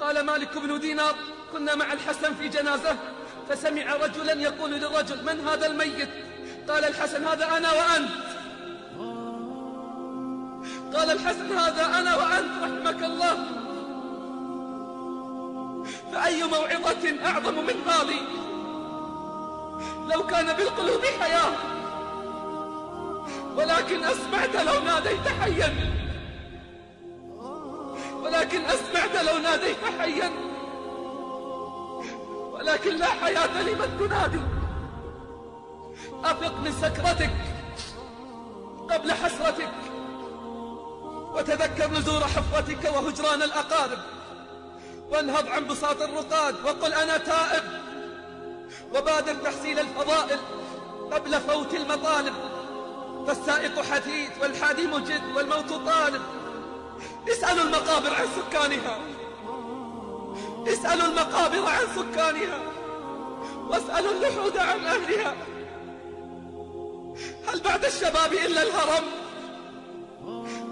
قال مالك بن دينار: كنا مع الحسن في جنازة، فسمع رجلا يقول للرجل: من هذا الميت؟ قال الحسن: هذا أنا وأنت. قال الحسن: هذا أنا وأنت رحمك الله. فأي موعظة أعظم من هذه؟ لو كان بالقلوب حياة، ولكن أسمعت لو ناديت حيا، ولكن أسمعت لو ناديت حيا، ولكن لا حياة لمن تنادي. أفق من سكرتك قبل حسرتك، وتذكر نزور حفرتك وهجران الأقارب، وانهض عن بساط الرقاد وقل: أنا تائب. وبادر تحصيل الفضائل قبل فوت المطالب، فالسائق حديث والحادي مجد والموت طالب. اسألوا المقابر عن سكانها، اسألوا المقابر عن سكانها، واسألوا اللحود عن أهلها. هل بعد الشباب إلا الهرم؟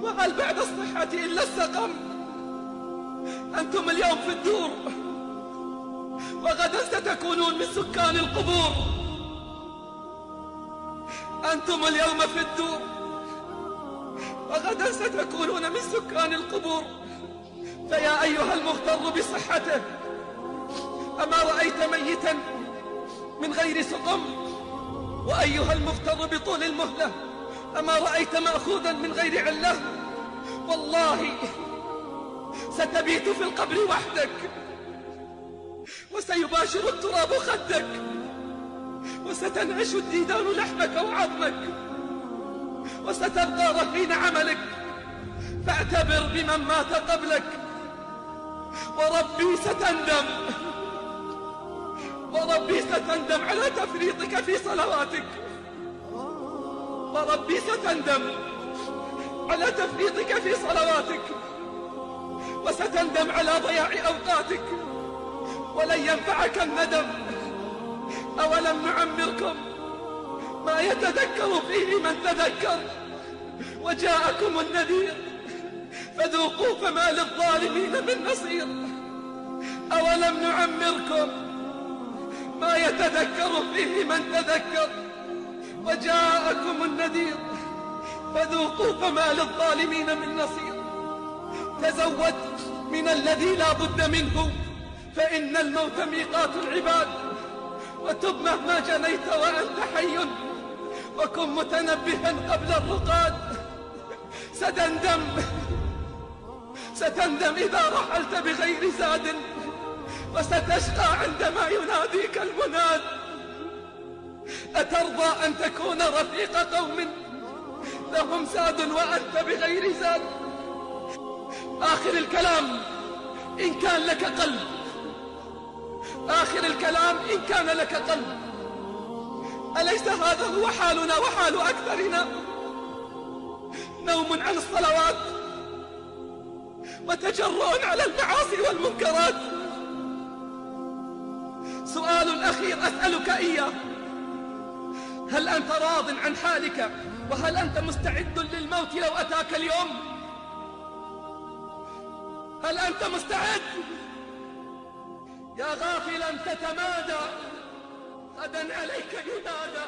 وهل بعد الصحة إلا السقم؟ أنتم اليوم في الدور، وغدا ستكونون من سكان القبور. أنتم اليوم في الدور، وغدا ستكونون من سكان القبور. فيا أيها المغتر بصحته، أما رأيت ميتا من غير سقم؟ وأيها المغتر بطول المهلة، أما رأيت مأخوذا من غير علة؟ والله ستبيت في القبر وحدك، وسيباشر التراب خدك، وستنعش الديدان لحمك وعظمك، وستبقى رهين عملك. فاعتبر بمن مات قبلك، وربي ستندم، وربي ستندم على تفريطك في صلواتك، وربي ستندم على تفريطك في صلواتك، وستندم على ضياع أوقاتك، ولن ينفعك الندم. أولم نعمركم ما يتذكر فيه من تذكر، وجاءكم النذير فذوقوا فما للظالمين من نصير. أولم نعمركم ما يتذكر فيه من تذكر، وجاءكم النذير فذوقوا فما للظالمين من نصير. تزود من الذي لا بد منه، فإن الموت ميقات العباد. وتب مهما جنيت وأنت حي، وكن متنبها قبل الرقاد. ستندم إذا رحلت بغير زاد، وستشقى عندما يناديك المناد. أترضى أن تكون رفيق قوم لهم زاد وأنت بغير زاد؟ آخر الكلام إن كان لك قلب، آخر الكلام إن كان لك قلب، أليس هذا هو حالنا وحال أكثرنا؟ نوم عن الصلوات، وتجرؤ على المعاصي والمنكرات. سؤال أخير أسألك إياه: هل أنت راض عن حالك؟ وهل أنت مستعد للموت لو أتاك اليوم؟ هل أنت مستعد؟ يا غافلا تتمادى، غدا عليك ينادى.